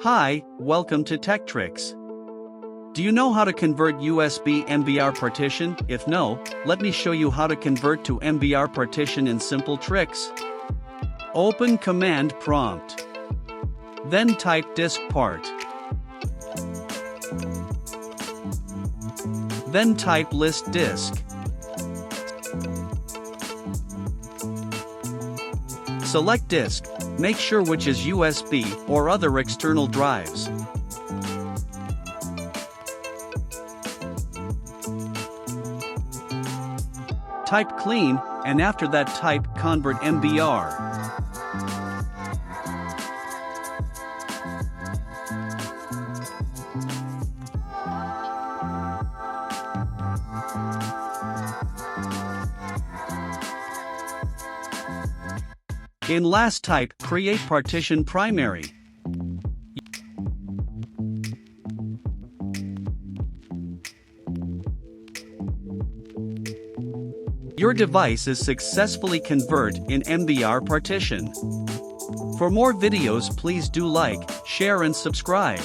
Hi, welcome to TechTricks. Do you know how to convert USB MBR partition? If no, let me show you how to convert to MBR partition in simple tricks. Open command prompt. Then type diskpart. Then type Listdisk. Select disk, make sure which is USB or other external drives. Type clean, and after that type Convert MBR. In last type, create partition primary. Your device is successfully converted in MBR partition. For more videos, please do like, share and subscribe.